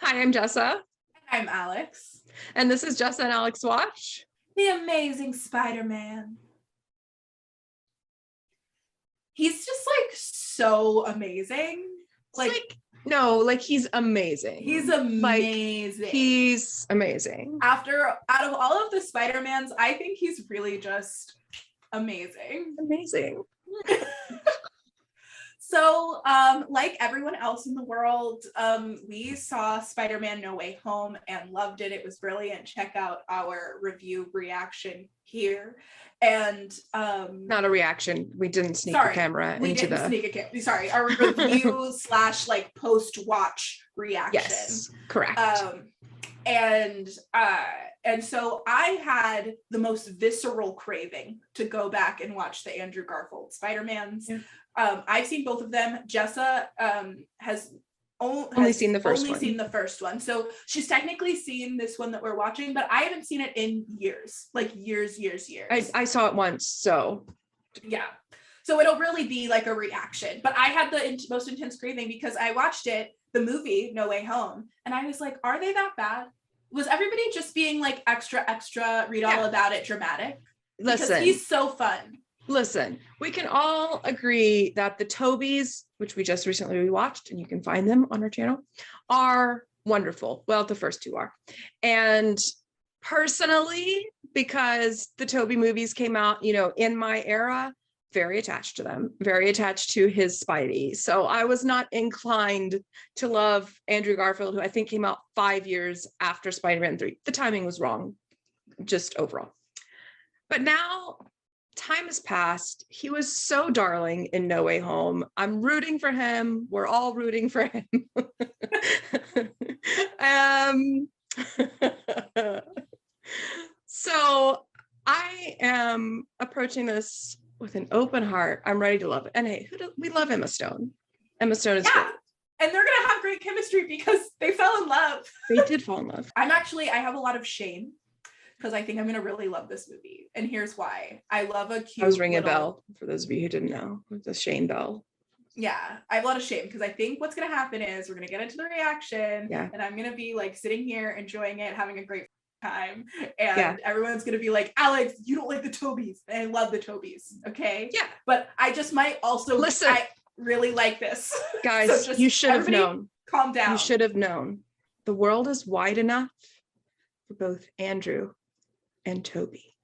Hi, I'm Jessa, I'm Alex. and this is Jessa and Alex Watch. The Amazing Spider-Man. He's just so amazing. He's amazing. He's amazing. He's amazing. Out of all of the Spider-Mans, I think he's really just amazing. Amazing. So, like everyone else in the world, we saw Spider-Man No Way Home and loved it. It was brilliant. Check out our review reaction here. And not a reaction. We didn't sneak the camera into the. Sorry, our review / post-watch reaction. Yes, correct. And so I had the most visceral craving to go back and watch the Andrew Garfield Spider-Mans. Yeah. I've seen both of them. Jessa has only seen the first one. So she's technically seen this one that we're watching, but I haven't seen it in years, years. I saw it once, so. Yeah. So it'll really be like a reaction. But I had the most intense craving because I watched the movie No Way Home, and I was like, are they that bad? Was everybody just being extra, read all about it dramatic? Listen. Because he's so fun. Listen, we can all agree that the Tobys, which we just recently rewatched, and you can find them on our channel, are wonderful. Well, the first two are. And personally, because the Tobey movies came out, in my era, very attached to them, very attached to his Spidey. So I was not inclined to love Andrew Garfield, who I think came out 5 years after Spider-Man 3. The timing was wrong, just overall. But now time has passed. He was so darling in No Way Home. I'm rooting for him. We're all rooting for him. So I am approaching this with an open heart. I'm ready to love it. And hey, we love Emma Stone. Emma Stone is great. And they're gonna have great chemistry because they fell in love. They did fall in love. I have a lot of shame because I think I'm gonna really love this movie. And here's why. I love a cute. I was ringing a bell for those of you who didn't know. The Shane bell. Yeah, I have a lot of shame because I think what's gonna happen is we're gonna get into the reaction, and I'm gonna be sitting here enjoying it, having a great time, and everyone's gonna be like, Alex, you don't like the Tobys, and I love the Tobys, okay? Yeah, but I just might also listen. I really like this, guys. So you should have known. Calm down. You should have known. The world is wide enough for both Andrew and Tobey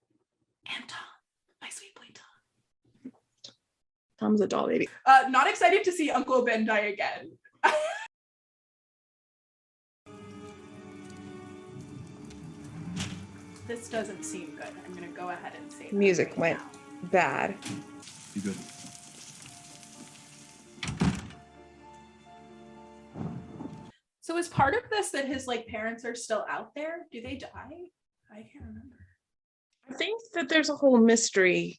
and Tom, my sweet boy Tom. Tom's a doll baby. Not excited to see Uncle Ben die again. This doesn't seem good. I'm gonna go ahead and say music went bad. You good? So is part of this that his parents are still out there? Do they die? I can't remember. I think that there's a whole mystery.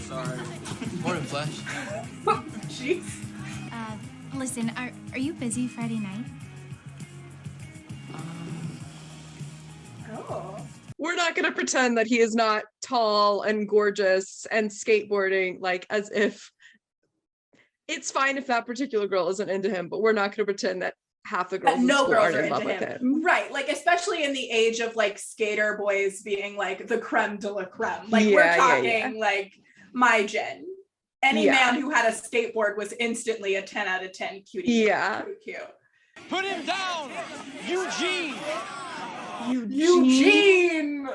Sorry. Morning, Flash. Jeez. Listen, are you busy Friday night? Oh. We're not going to pretend that he is not tall and gorgeous and skateboarding, as if it's fine if that particular girl isn't into him, but we're not going to pretend that half the girls in school aren't in love with him. Right, especially in the age of skater boys being the creme de la creme. We're talking my gen. Any man who had a skateboard was instantly a 10 out of 10 cutie. Yeah. Cute. Put him down, Eugene. Eugene. Yo.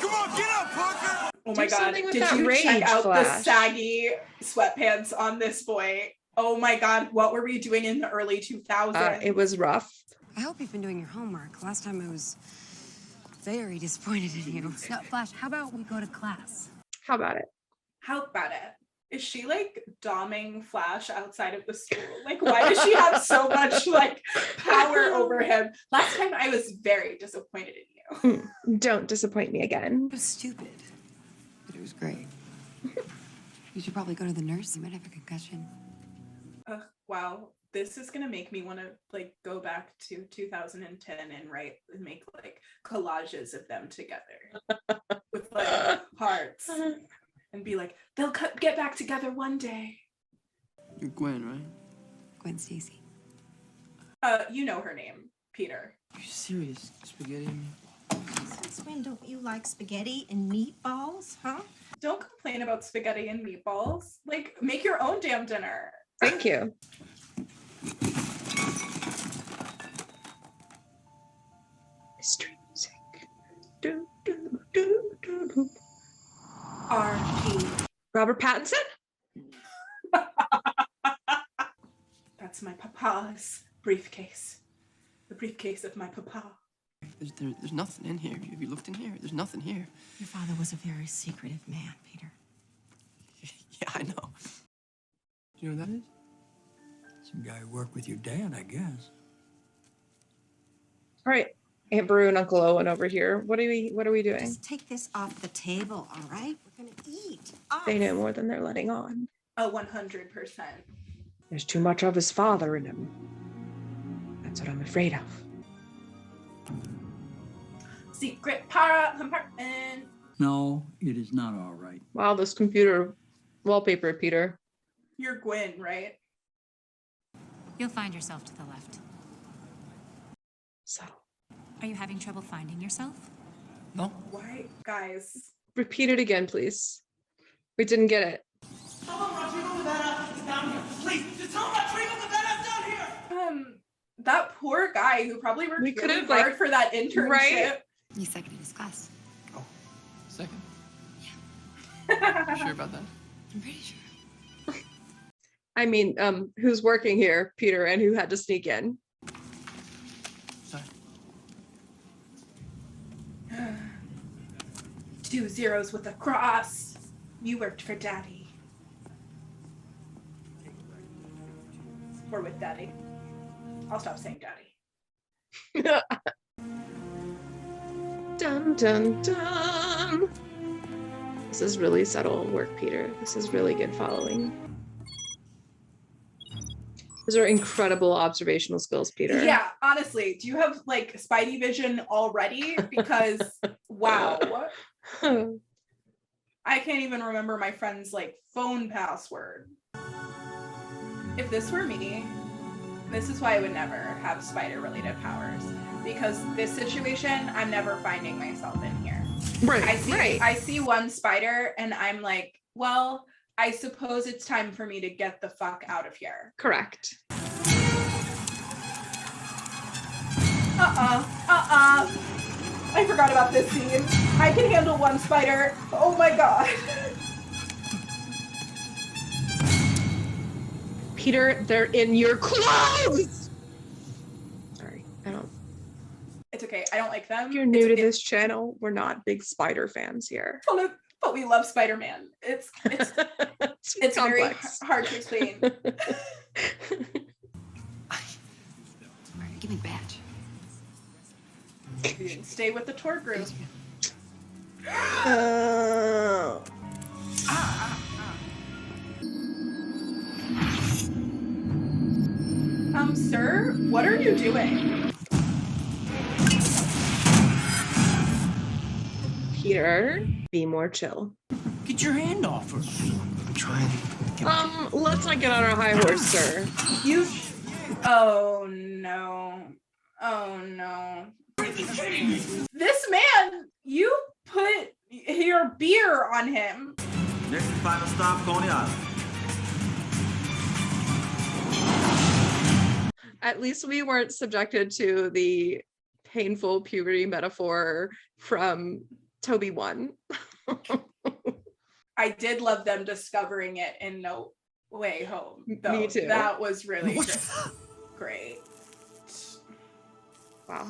Come on, get up, Parker. Oh my God! Did you check out the saggy sweatpants on this boy? Oh my God! What were we doing in the early 2000s? It was rough. I hope you've been doing your homework. Last time I was very disappointed in you. No, Flash, how about we go to class? How about it? How about it? Is she doming Flash outside of the school? Why does she have so much power over him? Last time I was very disappointed in you. Don't disappoint me again. It was stupid, but it was great. You should probably go to the nurse. You might have a concussion. Wow. This is gonna make me want to go back to 2010 and make collages of them together with hearts. And be they'll get back together one day. You're Gwen, right? Gwen Stacy. You know her name, Peter. Are you serious? Spaghetti and meatballs. Since when don't you like spaghetti and meatballs, huh? Don't complain about spaghetti and meatballs. Like, make your own damn dinner. Thank you. Mystery music. Do, do, do, do, do. R.P. Robert Pattinson? That's my papa's briefcase. The briefcase of my papa. There's nothing in here. Have you looked in here? There's nothing here. Your father was a very secretive man, Peter. Yeah, I know. Do you know who that is? Some guy who worked with your dad, I guess. All right. Aunt Brew and Uncle Owen over here. What are we doing? Just take this off the table, all right? We're gonna eat. They know more than they're letting on. 100%. There's too much of his father in him. That's what I'm afraid of. Secret para compartment. No, it is not all right. Wow, this computer wallpaper, Peter. You're Gwen, right? You'll find yourself to the left. Subtle. Are you having trouble finding yourself? No. Why, guys? Repeat it again, please. We didn't get it. Tell him Rodrigo Rivera is down here. Please, just tell him Rodrigo Rivera's down here. That poor guy who probably worked We really could've, hard like, for that internship. right? He's second in his class. Oh, second? Yeah. You sure about that? I'm pretty sure. I mean, who's working here, Peter, and who had to sneak in? Sorry. 2 zeros with a cross. You worked for Daddy. Or with Daddy. I'll stop saying Daddy. Dun, dun, dun. This is really subtle work, Peter. This is really good following. Those are incredible observational skills, Peter. Yeah, honestly, do you have like Spidey vision already? Because wow. I can't even remember my friend's like phone password. If this were me, this is why I would never have spider related powers. Because this situation, I'm never finding myself in here. Right, I see one spider and I'm like, well, I suppose it's time for me to get the fuck out of here. Correct. I forgot about this scene. I can handle one spider. Oh my god. Peter, they're in your clothes! Sorry, I don't. It's okay. I don't like them. If you're new to this channel, we're not big spider fans here. But we love Spider-Man. It's very complex. hard to explain. All right, give me the badge. You didn't stay with the tour group. Sir, what are you doing? Peter, be more chill. Get your hand off her. I'm trying. Let's not get on our high horse, sir. You. Oh no. Oh no. This man, you put your beer on him. Next and final stop, Coney Island. At least we weren't subjected to the painful puberty metaphor from Toby 1. I did love them discovering it in No Way Home, though. Me too. That was really great. Wow.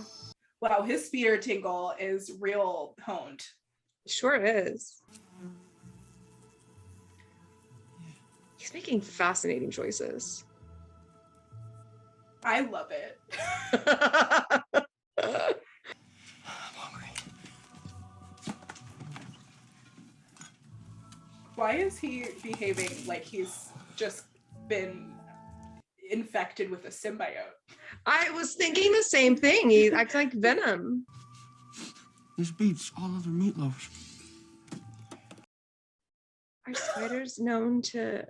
Wow, his speeder tingle is real honed. Sure is. He's making fascinating choices. I love it. I'm hungry. Why is he behaving like he's just been infected with a symbiote? I was thinking the same thing. He acts like Venom. This beats all other meatloafs. Are spiders known to...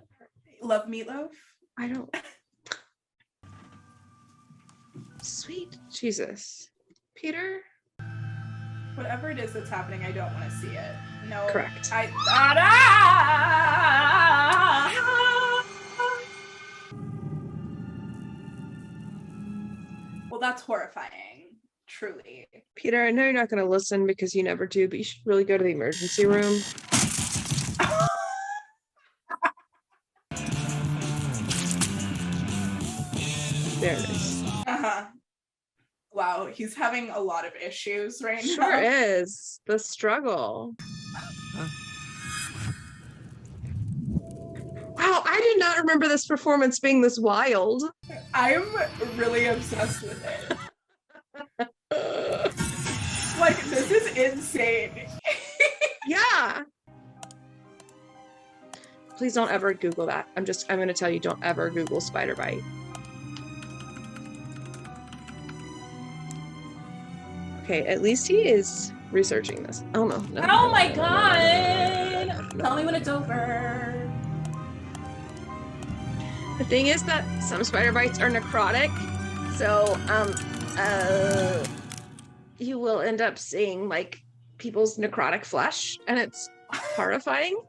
Love meatloaf? I don't. Sweet Jesus. Peter? Whatever it is that's happening, I don't want to see it. No. Correct. Well, that's horrifying. Truly. Peter, I know you're not going to listen because you never do, but you should really go to the emergency room. There it is. Uh-huh. Wow, he's having a lot of issues right now. Sure is. The struggle. Wow, I did not remember this performance being this wild. I'm really obsessed with it. Like, this is insane. Yeah. Please don't ever Google that. I'm going to tell you, don't ever Google spider bite. Okay, at least he is researching this. Oh no. Oh my god! Tell me when it's over. The thing is that some spider bites are necrotic, so you will end up seeing like people's necrotic flesh, and it's horrifying.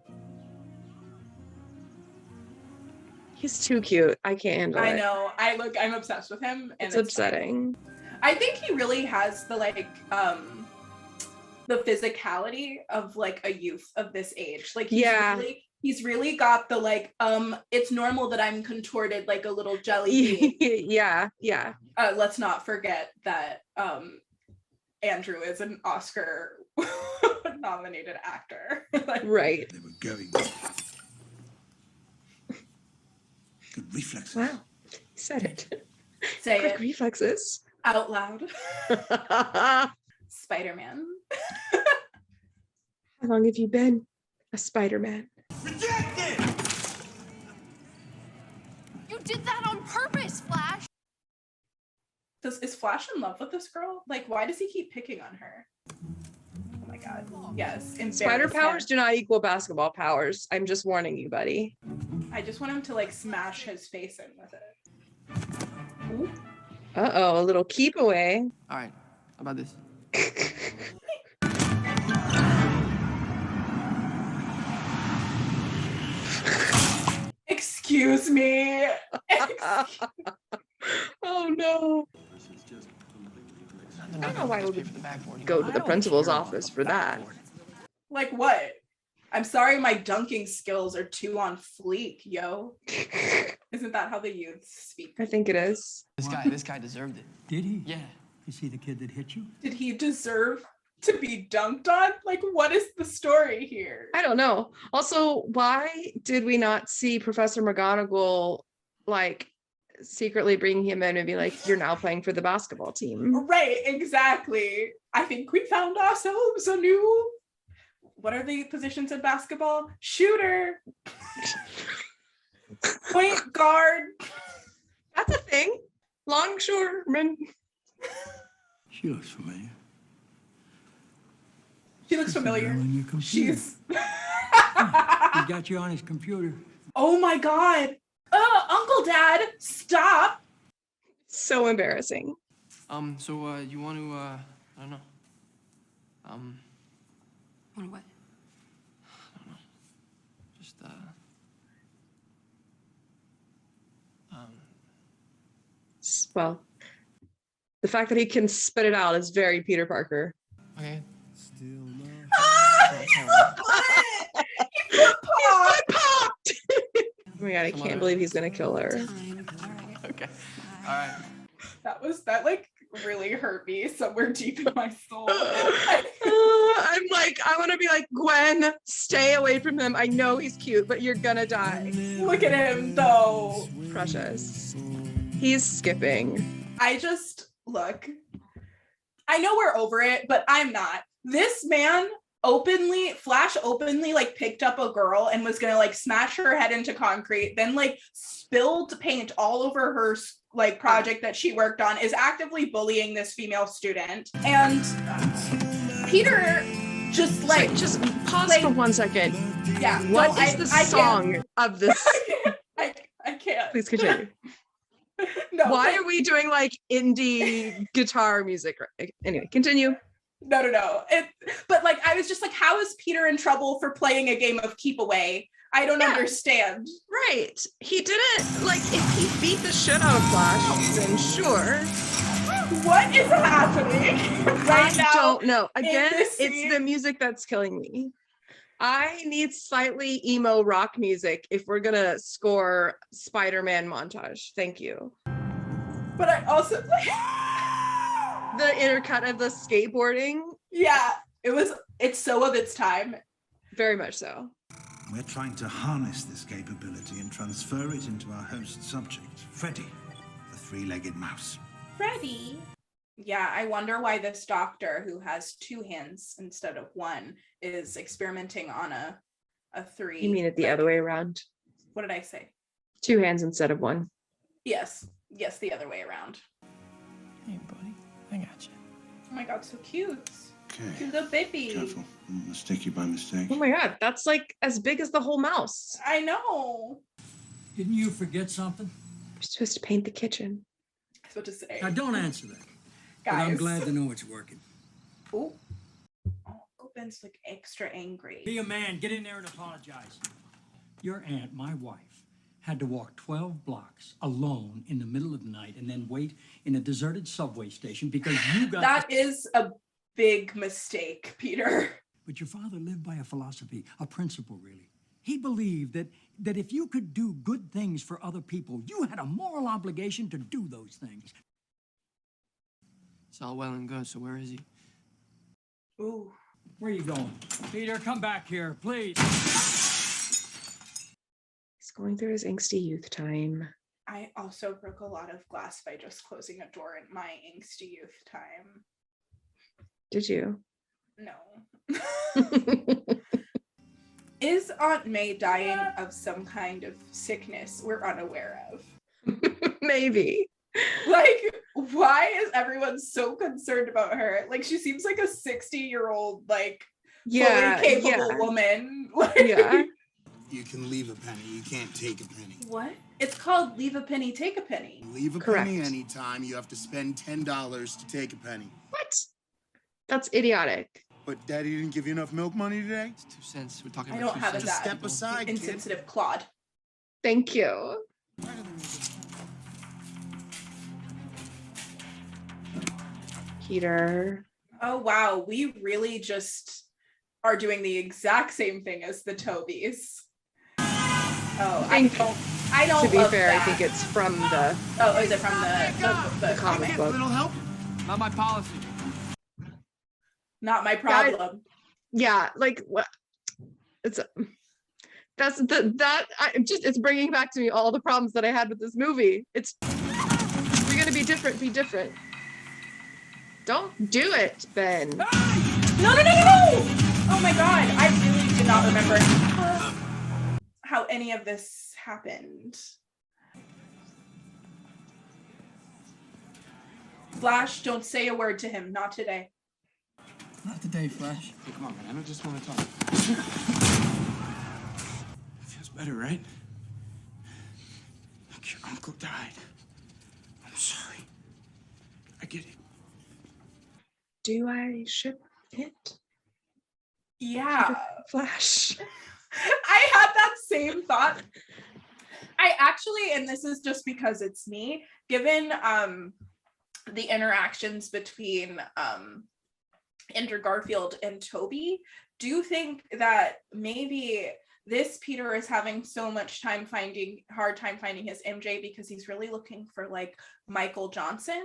He's too cute. I can't handle it. I know. I'm obsessed with him. And it's upsetting. I think he really has the the physicality of like a youth of this age. Like he's really got the it's normal that I'm contorted like a little jelly bean. Yeah. Let's not forget that Andrew is an Oscar nominated actor. Right. They were going. Good reflexes. Wow. He said it. Say Quick it reflexes. out loud. Spider-Man. How long have you been a Spider-Man? Rejected! You did that on purpose, Flash. Is Flash in love with this girl? Like, why does he keep picking on her? Oh my god. Yes. Spider embarrass powers him. do not equal basketball powers. I'm just warning you, buddy. I just want him to like smash his face in with it. Ooh. Uh-oh, a little keep away. All right, how about this? Excuse me. Oh no. I don't know why we would go to the principal's office for that. Like what? I'm sorry, my dunking skills are too on fleek, yo. Isn't that how the youths speak? I think it is. This guy deserved it. Did he? Yeah. Is he the kid that hit you? Did he deserve to be dunked on? Like, what is the story here? I don't know. Also, why did we not see Professor McGonagall like secretly bring him in and be like, you're now playing for the basketball team? Right, exactly. I think we found ourselves a new, what are the positions in basketball? Shooter. Point guard. That's a thing. Longshoreman. She looks familiar. She looks familiar. On your computer. She's He got you on his computer. Oh my god. Uncle Dad, stop. So embarrassing. So you want to I don't know. Wanna what? I don't know. Just Well, the fact that he can spit it out is very Peter Parker. okay. Popped! Oh my god, I can't believe he's gonna kill her. Time. All right. Okay. All right. That like really hurt me somewhere deep in my soul. I'm like, I want to be like, Gwen, stay away from him. I know he's cute, but you're gonna die. Look at him though. Precious. He's skipping. I just look. I know we're over it, but I'm not. This man Flash openly like picked up a girl and was gonna like smash her head into concrete, then like spilled paint all over her like project that she worked on, is actively bullying this female student. And Peter just like Just pause for 1 second. yeah. What no, is the song of this? I can't can't. Please continue. No, Why like, are we doing like indie guitar music? Anyway, continue. no. But like, I was just like, how is Peter in trouble for playing a game of keep away? I don't understand. Right. He didn't, like, if he beat the shit out of Flash, then sure. What is happening right now? I don't know. Again, this it's scene? the music that's killing me. I need slightly emo rock music if we're gonna score Spider-Man montage. Thank you. But I also like, The intercut of the skateboarding, yeah, it's so of its time. very much so. We're trying to harness this capability and transfer it into our host subject, Freddy, the three-legged mouse. Freddy. Yeah, I wonder why this doctor who has 2 hands instead of 1 is experimenting on a 3. You mean it the other way around? What did I say? 2 hands instead of 1. Yes, the other way around. Hey, buddy, I got you. Oh my god, so cute. Okay. Cute little baby. Careful, I don't want to stick you by mistake. Oh my god, that's like as big as the whole mouse. I know. Didn't you forget something? You're supposed to paint the kitchen. I was about to say. Now, don't answer that. But Guys. I'm glad to know it's working. Oh, Ben's like extra angry. Be a man. Get in there and apologize. Your aunt, my wife, had to walk 12 blocks alone in the middle of the night and then wait in a deserted subway station because you got... That is a big mistake, Peter. But your father lived by a philosophy, a principle, really. He believed that if you could do good things for other people, you had a moral obligation to do those things. It's all well and good, so where is he? Ooh. Where are you going? Peter, come back here, please. He's going through his angsty youth time. I also broke a lot of glass by just closing a door in my angsty youth time. Did you? No. Is Aunt May dying of some kind of sickness we're unaware of? Maybe. Like, why is everyone so concerned about her? Like, she seems like a 60-year-old, like, fully capable woman. Like, Yeah. You can leave a penny. You can't take a penny. What? It's called leave a penny, take a penny. Leave a Correct. penny anytime. You have to spend $10 to take a penny. What? That's idiotic. But Daddy didn't give you enough milk money today? It's 2 cents. We're talking I about don't 2 have cents. a Just dad. step aside, kid. Insensitive Claude. Thank you. Peter. Oh, wow. We really just are doing the exact same thing as the Tobys. Oh, I don't To be love fair, that. I think it's from the Oh, is it from the comic book. Little help? Not my policy. Not my problem. Yeah, like what? It's it's bringing back to me all the problems that I had with this movie. It's if you're gonna be different, be different. Don't do it, Ben. No! Oh my god, I really did not remember how any of this happened. Flash, don't say a word to him. Not today. Not today, Flash. Hey, come on, man. I don't just want to talk. Feels better, right? Look, your uncle died. I'm sorry. I get it. Do I ship it? Yeah. Flash. I had that same thought. I actually, and this is just because it's me, given the interactions between Andrew Garfield and Toby, do think that maybe this Peter is having so much hard time finding his MJ because he's really looking for like Michael Johnson.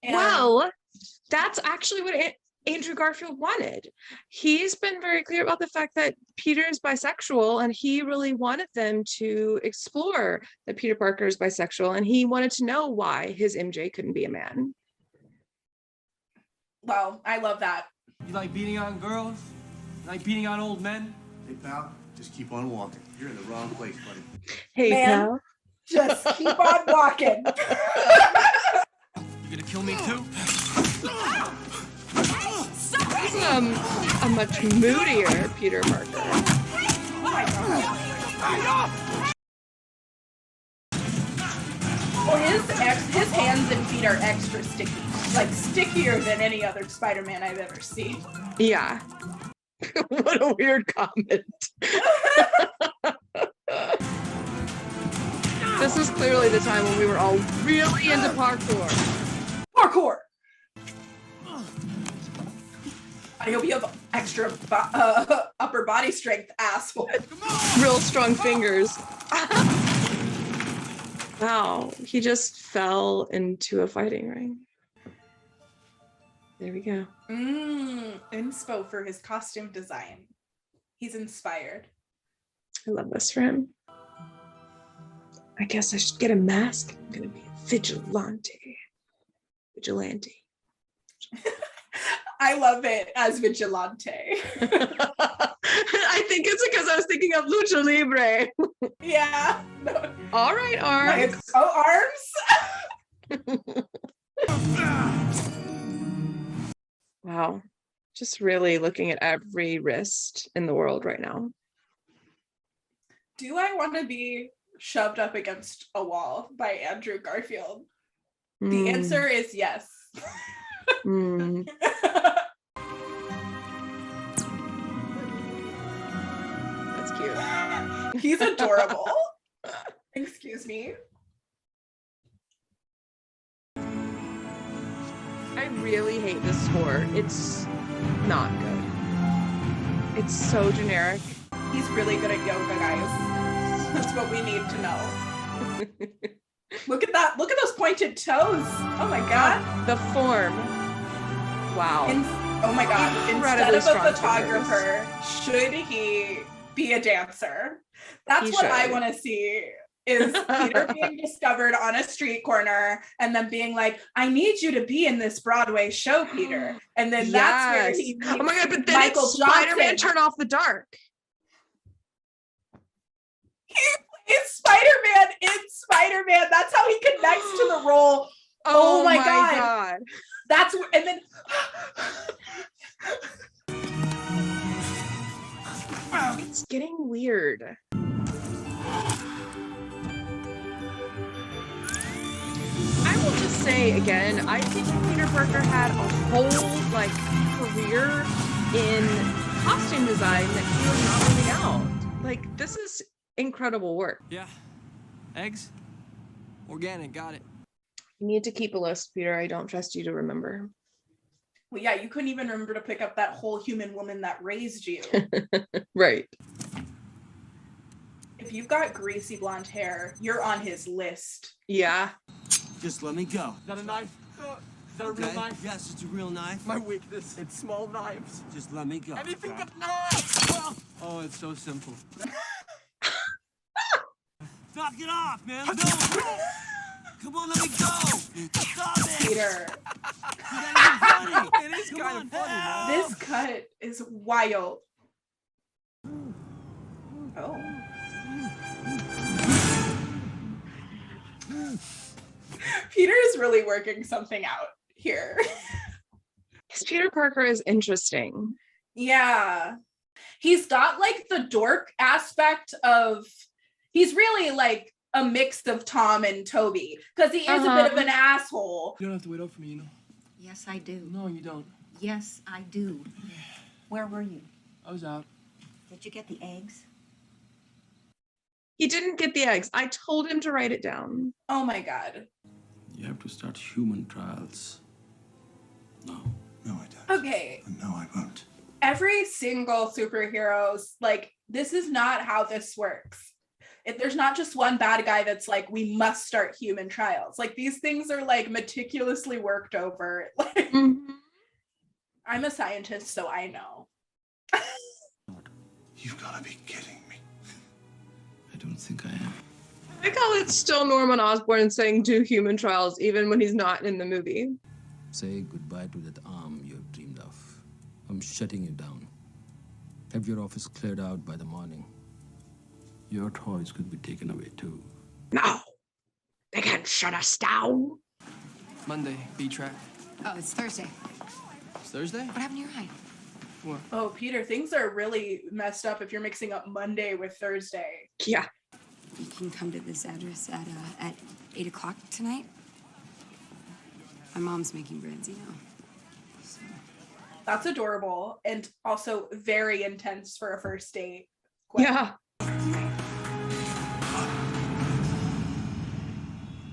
And Well, that's actually what Andrew Garfield wanted. He's been very clear about the fact that Peter is bisexual, and he really wanted them to explore that Peter Parker is bisexual, and he wanted to know why his MJ couldn't be a man. well, I love that. You like beating on girls? You like beating on old men? Hey, pal, just keep on walking. You're in the wrong place, buddy. Hey, Man. pal. Just keep on walking. You gonna kill me too? This is a much moodier Peter Parker. Oh my god. his hands and feet are extra sticky, like stickier than any other Spider-Man I've ever seen. Yeah. What a weird comment. This is clearly the time when we were all really into parkour. Parkour. I hope you have extra upper body strength, asshole. Real strong fingers. Wow, he just fell into a fighting ring. There we go. Inspo for his costume design. He's inspired. I love this for him. I guess I should get a mask. I'm gonna be a vigilante. I love it as vigilante. I think it's because I was thinking of lucha libre. Yeah. No. All right, arms. Arms. Wow. Just really looking at every wrist in the world right now. Do I want to be shoved up against a wall by Andrew Garfield? The answer is yes. That's cute. He's adorable. Excuse me. I really hate this score. It's not good. It's so generic. He's really good at yoga, guys. That's what we need to know. Look at that. Look at those pointed toes. Oh my god. The form. Wow. Oh my god. Incredibly Instead of a strong photographer, should he be a dancer? That's what I want to see. Is Peter being discovered on a street corner and then being like, I need you to be in this Broadway show, Peter. And then that's where he meets oh my god, but then Michael it's Spider-Man Johnson. Turn Off the Dark. He plays Spider-Man in Spider-Man. That's how he connects to the role. Oh my god. That's and then it's getting weird. I will just say again, I think Peter Parker had a whole career in costume design that he was not living out. Like, this is incredible work. Yeah. Eggs? Organic, got it. You need to keep a list, Peter. I don't trust you to remember. well, yeah, you couldn't even remember to pick up that whole human woman that raised you. Right. If you've got greasy blonde hair, you're on his list. Yeah. Just let me go. Is that a knife? Is that a real knife? Yes, it's a real knife. My weakness. It's small knives. Just let me go. Anything but knives! Oh, it's so simple. Knock it off, man. No. Come on, let me go. Stop it. Peter. Funny. It is kind of funny, man. This cut is wild. Oh. Peter is really working something out here. Peter Parker is interesting. Yeah. He's got the dork aspect of, he's really a mix of Tom and Toby, because he is a bit of an asshole. You don't have to wait up for me, you know? Yes, I do. No, you don't. Yes, I do. Where were you? I was out. Did you get the eggs? He didn't get the eggs. I told him to write it down. Oh my god. You have to start human trials. No. No, I don't. Okay. And no, I won't. Every single superhero's this is not how this works. There's not just one bad guy that's we must start human trials. These things are meticulously worked over. I'm a scientist, so I know. You've got to be kidding me. I don't think I am. I like how it's still Norman Osborn saying do human trials even when he's not in the movie. Say goodbye to that arm you have dreamed of. I'm shutting you down. Have your office cleared out by the morning. Your toys could be taken away too. No, they can't shut us down. Monday, B-track. Oh, it's Thursday. It's Thursday? What happened to your eye? What? Oh, Peter, things are really messed up if you're mixing up Monday with Thursday. Yeah. You can come to this address at 8 o'clock tonight. My mom's making brandy now. So. That's adorable and also very intense for a first date. Gwen. Yeah.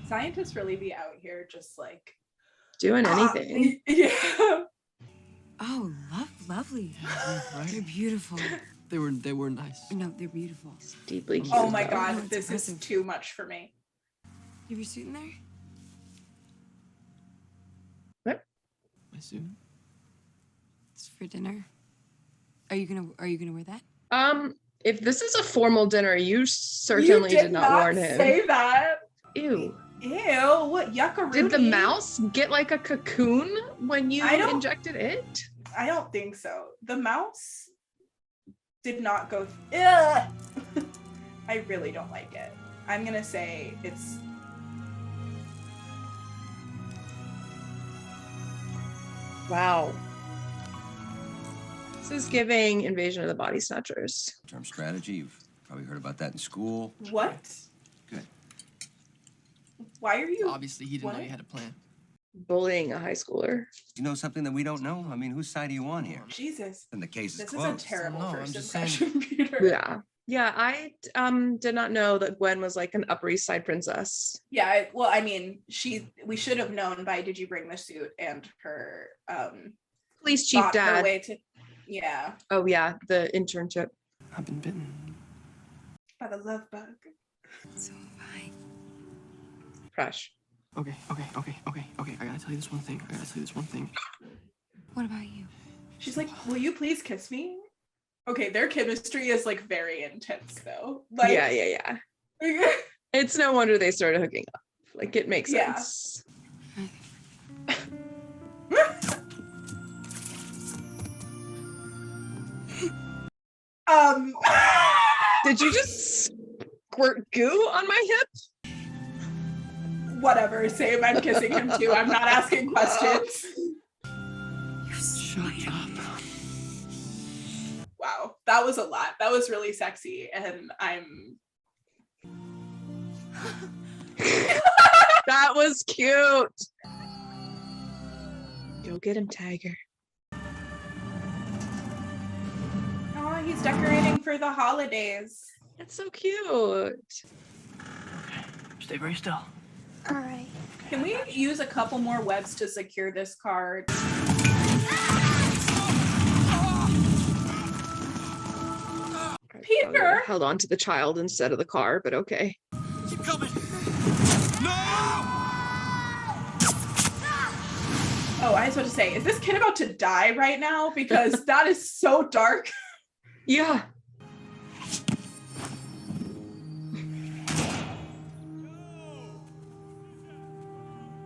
Scientists really be out here just like Doing anything. Yeah. Oh, lovely. Right? They're beautiful. They were nice. No, they're beautiful. Deeply cute. Oh my though. god, it's this is impressive. too much for me. You have your suit in there? My suit. It's for dinner. Are you gonna wear that? If this is a formal dinner, you certainly You did not warn him. say that. Ew. Ew, what yuckaroonie. Did the mouse get like a cocoon when you I don't- injected it? I don't think so. The mouse did not go. Ugh. I really don't like it. I'm gonna say it's. Wow. This is giving Invasion of the Body Snatchers. Term strategy, you've probably heard about that in school. What? Good. Why are you? Obviously, he didn't know What? you had a plan. Bullying a high schooler. You know something that we don't know? I mean, whose side are you on here? Jesus. And the case is This is a closed. terrible No, I'm first just saying- impression, Peter. Yeah. Yeah, I did not know that Gwen was like an Upper East Side princess. Yeah, well, I mean, we should have known by Did You Bring the Suit and her Police chief bought her dad. way to, yeah, Oh yeah, the internship. I've been bitten. by the love bug. So have I. Okay. Fresh. I gotta tell you this one thing. What about you? She's like, will you please kiss me? Okay, their chemistry is like very intense though. Like, Yeah. It's no wonder they started hooking up. Like it makes Yeah. sense. Did you just squirt goo on my hip? Whatever, same. I'm kissing him too. I'm not asking questions. Shut up. Wow, that was a lot. That was really sexy, and I'm. That was cute. Go get him, Tiger. Oh, he's decorating for the holidays. That's so cute. Stay very still. All right. Can we use a couple more webs to secure this card? Peter! Held on to the child instead of the car, but okay. Keep coming. No! Oh, I was about to say, is this kid about to die right now? Because that is so dark. Yeah.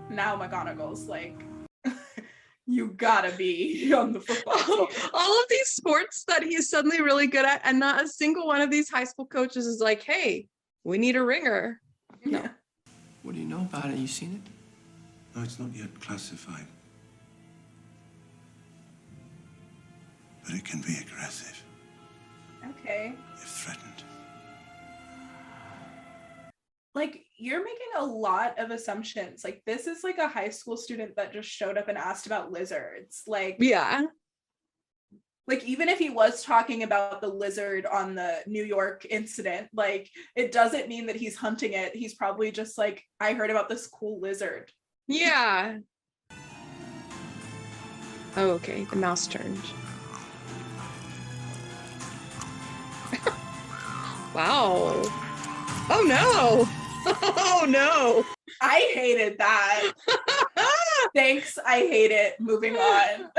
Now McGonagall's like, you gotta be on the football team. All of these sports that he's suddenly really good at, and not a single one of these high school coaches is like, hey, we need a ringer. No. What do you know about it? You seen it? No, it's not yet classified. But it can be aggressive Okay. if threatened. Like, you're making a lot of assumptions. Like, this is like a high school student that just showed up and asked about lizards. Like, Yeah. like even if he was talking about the lizard on the New York incident, like, it doesn't mean that he's hunting it. He's probably just like, I heard about this cool lizard. Yeah. Oh, okay. The mouse turned. Wow. Oh no. Oh no. I hated that. Thanks, I hate it. Moving on.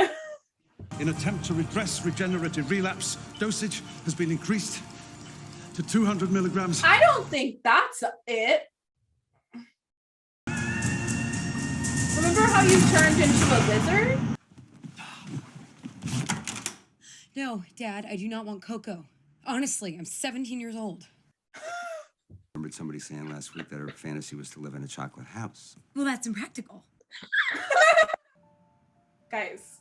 In attempt to redress regenerative relapse, dosage has been increased to 200 milligrams. I don't think that's it. Remember how you turned into a lizard? No, Dad, I do not want cocoa. Honestly, I'm 17 years old. Remembered somebody saying last week that her fantasy was to live in a chocolate house. Well, that's impractical. Guys,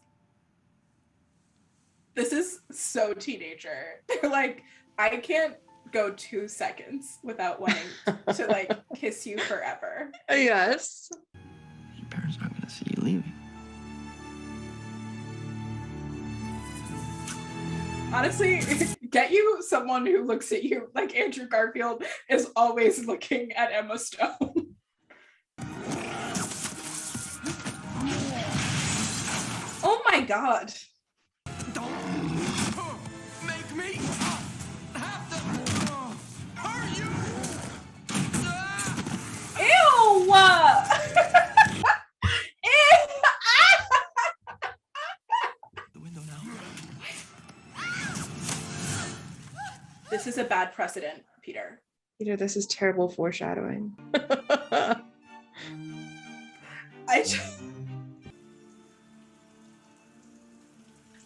this is so teenager. They're like, I can't go 2 seconds without wanting to like kiss you forever. Yes. Your parents aren't gonna see you leaving. Honestly, get you someone who looks at you like Andrew Garfield is always looking at Emma Stone. Oh my god. Don't make me have to hurt you. Ew! The window now. This is a bad precedent, Peter. Peter, this is terrible foreshadowing.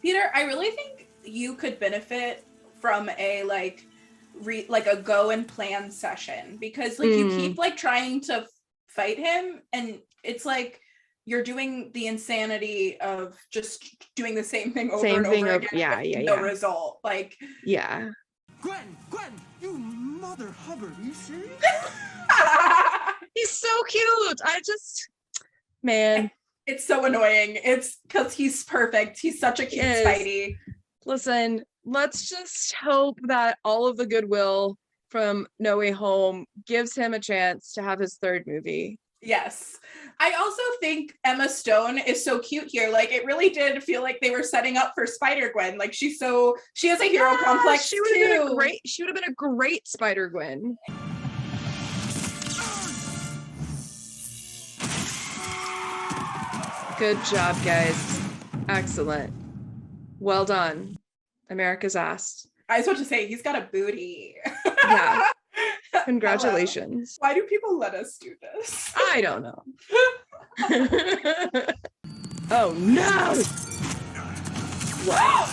Peter, I really think you could benefit from a like a go and plan session, because like you keep like trying to fight him, and it's like you're doing the insanity of just doing the same thing over and over again. No result. Like Gwen, you mother Hubbard, are you serious? He's so cute. Man. It's so annoying. It's because he's perfect. He's such a cute Spidey. Listen, let's just hope that all of the goodwill from No Way Home gives him a chance to have his third movie. Yes. I also think Emma Stone is so cute here. Like, it really did feel like they were setting up for Spider-Gwen. Like, she has a hero complex she would have been a great Spider-Gwen. Good job, guys. Excellent. Well done. America's ass. I was about to say, he's got a booty. Yeah. Congratulations. Why do people let us do this? I don't know. Oh, no! Wow.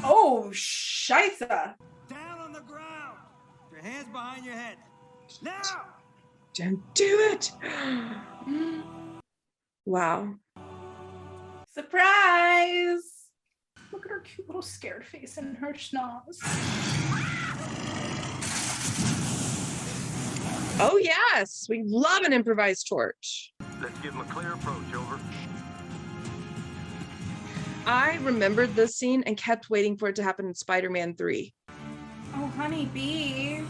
Oh, scheisse. Down on the ground. Your hands behind your head. Now! Don't do it! Wow. Surprise! Look at her cute little scared face and her schnoz. Oh, yes. We love an improvised torch. Let's give him a clear approach, over. I remembered this scene and kept waiting for it to happen in Spider-Man 3. Oh, honey bee.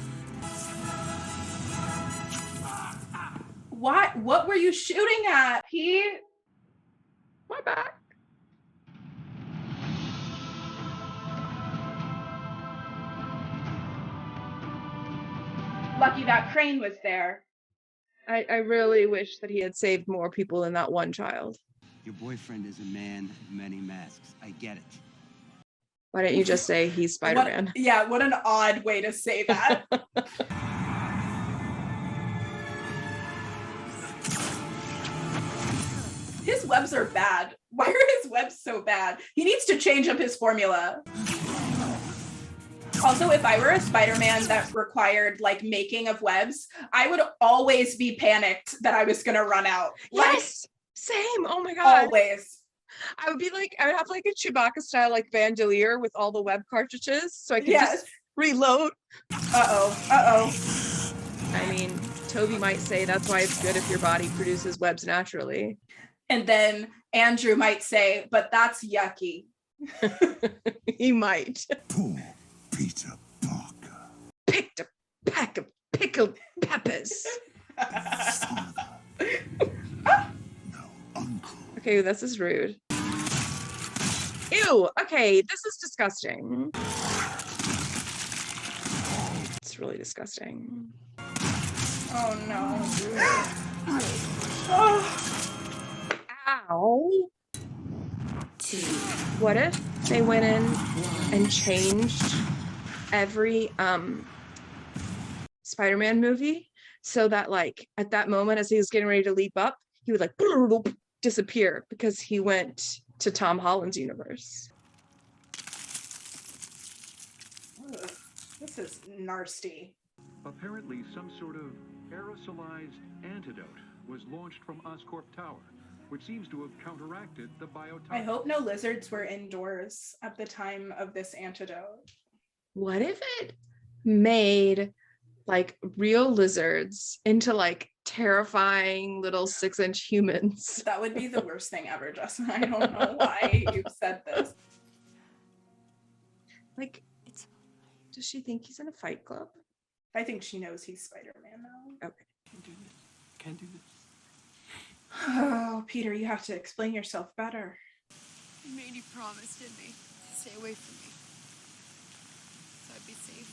What were you shooting at, Pete? My back. Lucky that crane was there. I really wish that he had saved more people than that one child. Your boyfriend is a man of many masks. I get it. Why don't you just say he's Spider-Man? What an odd way to say that. His webs are bad. Why are his webs so bad? He needs to change up his formula. Also, if I were a Spider-Man that required like making of webs, I would always be panicked that I was gonna run out. Yes, same. Oh my god. Always. I would have like a Chewbacca style like bandolier with all the web cartridges, so I could just reload. Uh-oh. I mean, Toby might say that's why it's good if your body produces webs naturally. And then Andrew might say, but that's yucky. He might. Poor Peter Parker. Picked a pack of pickled peppers. Okay, this is rude. Ew, okay, this is disgusting. It's really disgusting. Oh no. Ow. What if they went in and changed every Spider-Man movie so that like at that moment as he was getting ready to leap up, he would like disappear because he went to Tom Holland's universe. Ugh, this is nasty. Apparently, some sort of aerosolized antidote was launched from Oscorp Tower, which seems to have counteracted the biotoxin. I hope no lizards were indoors at the time of this antidote. What if it made like real lizards into like terrifying little 6-inch humans. That would be the worst thing ever, Justin. I don't know why you said this. Like, does she think he's in a fight club? I think she knows he's Spider-Man now. Okay. Can't do this. Oh, Peter, you have to explain yourself better. You made a promise, didn't he? Stay away from me. So I'd be safe.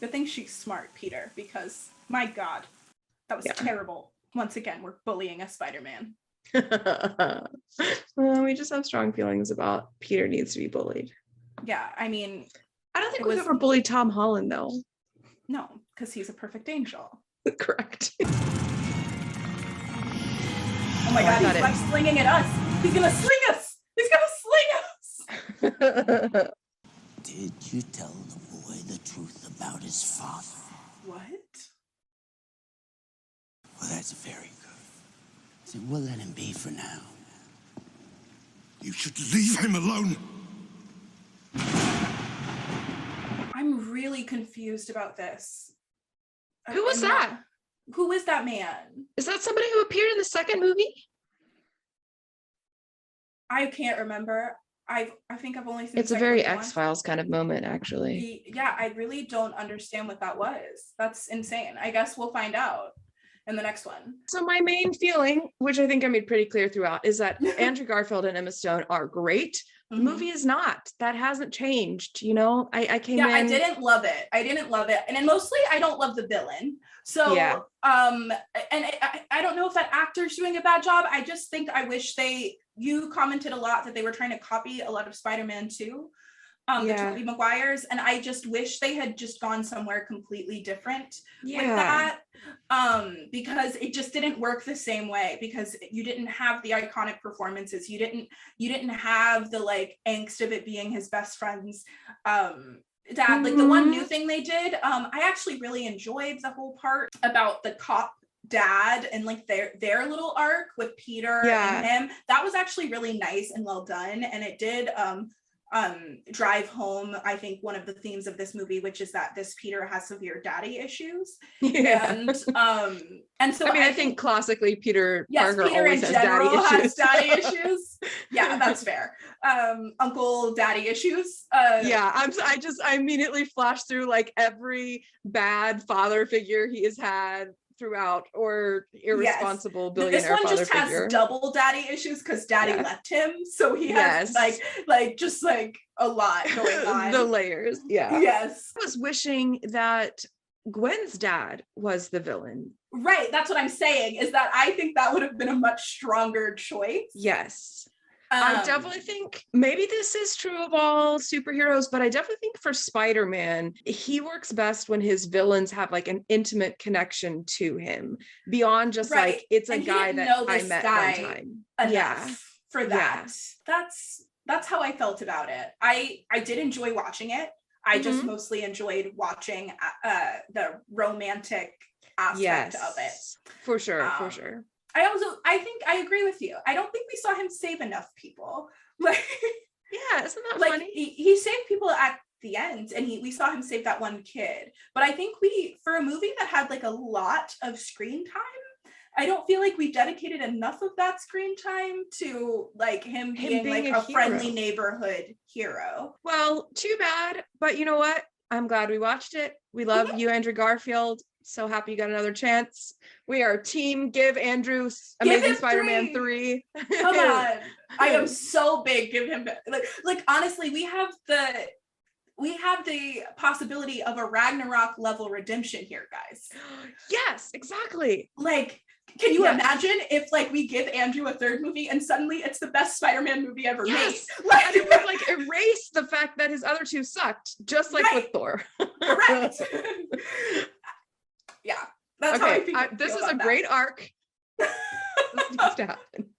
Good thing she's smart, Peter, because my God, that was terrible. Once again, we're bullying a Spider-Man. Well, we just have strong feelings about Peter needs to be bullied. Yeah, I mean, I don't think we've ever bullied Tom Holland, though. No, because he's a perfect angel. Correct. Oh my God, he's like slinging at us. He's gonna sling us. He's gonna sling us. Did you tell the boy the truth about his father? What? Well, that's very good. So we'll let him be for now. You should leave him alone. I'm really confused about this. Who was that? Who is that man? Is that somebody who appeared in the second movie? I can't remember. I think I've only seen. It's a very X-Files kind of moment, actually. Yeah, I really don't understand what that was. That's insane. I guess we'll find out in the next one. So my main feeling, which I think I made pretty clear throughout, is that Andrew Garfield and Emma Stone are great. The movie is not. That hasn't changed. You know, I came in. I didn't love it. And then mostly I don't love the villain. So, and I don't know if that actor's doing a bad job. I just think I wish you commented a lot that they were trying to copy a lot of Spider-Man 2. The Tobey Maguires, and I just wish they had just gone somewhere completely different with that, because it just didn't work the same way, because you didn't have the iconic performances, you didn't have the like angst of it being his best friend's dad. Like the one new thing they did, I actually really enjoyed the whole part about the cop dad and like their little arc with Peter and him. That was actually really nice and well done, and it did drive home, I think, one of the themes of this movie, which is that this Peter has severe daddy issues. And so I mean, I think classically Peter Parker always has daddy issues. Yeah, that's fair. Uncle daddy issues. I immediately flashed through like every bad father figure he has had throughout, or irresponsible billionaire this one father just figure. Has double daddy issues because daddy left him, so he has like just like a lot going on. The layers. I was wishing that Gwen's dad was the villain. Right, that's what I'm saying, is that I think that would have been a much stronger choice. Yes. I definitely think maybe this is true of all superheroes, but I definitely think for Spider-Man, he works best when his villains have like an intimate connection to him beyond just like it's a guy that I met one time. For that. That's how I felt about it. I did enjoy watching it. I just mostly enjoyed watching the romantic aspect of it. For sure. I think I agree with you. I don't think we saw him save enough people. Like, isn't that like funny? He saved people at the end, and we saw him save that one kid. But I think for a movie that had like a lot of screen time, I don't feel like we dedicated enough of that screen time to like him being like a friendly neighborhood hero. Well, too bad. But you know what? I'm glad we watched it. We love you, Andrew Garfield. So happy you got another chance. We are team give Andrew Amazing Spider-Man 3. Come on. I am so big. Give him like honestly, we have the possibility of a Ragnarok level redemption here, guys. Yes, exactly. Like, can you imagine if like we give Andrew a third movie and suddenly it's the best Spider-Man movie ever made? Like, it would like erase the fact that his other two sucked, just like with Thor. Correct. Yeah, that's how I feel. This is a great arc. This needs to happen.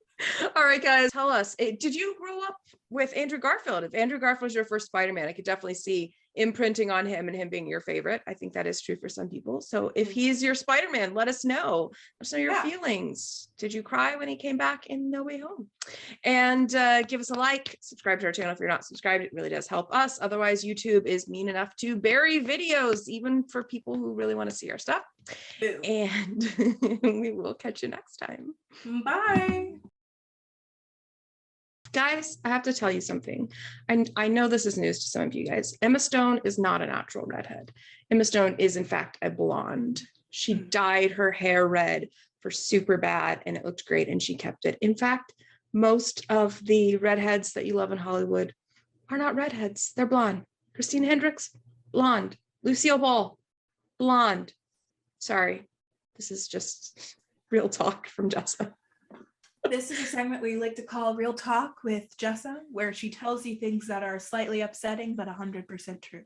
All right, guys, tell us, did you grow up with Andrew Garfield? If Andrew Garfield was your first Spider-Man, I could definitely see imprinting on him and him being your favorite. I think that is true for some people. So if he's your Spider-Man, let us know. Let us know your feelings. Did you cry when he came back in No Way Home? And give us a like, subscribe to our channel if you're not subscribed. It really does help us. Otherwise, YouTube is mean enough to bury videos, even for people who really want to see our stuff. And we will catch you next time. Bye. Guys, I have to tell you something. I know this is news to some of you guys. Emma Stone is not a natural redhead. Emma Stone is, in fact, a blonde. She dyed her hair red for Superbad, and it looked great, and she kept it. In fact, most of the redheads that you love in Hollywood are not redheads. They're blonde. Christina Hendricks, blonde. Lucille Ball, blonde. Sorry, this is just real talk from Jessa. This is a segment we like to call Real Talk with Jessa, where she tells you things that are slightly upsetting but 100% true.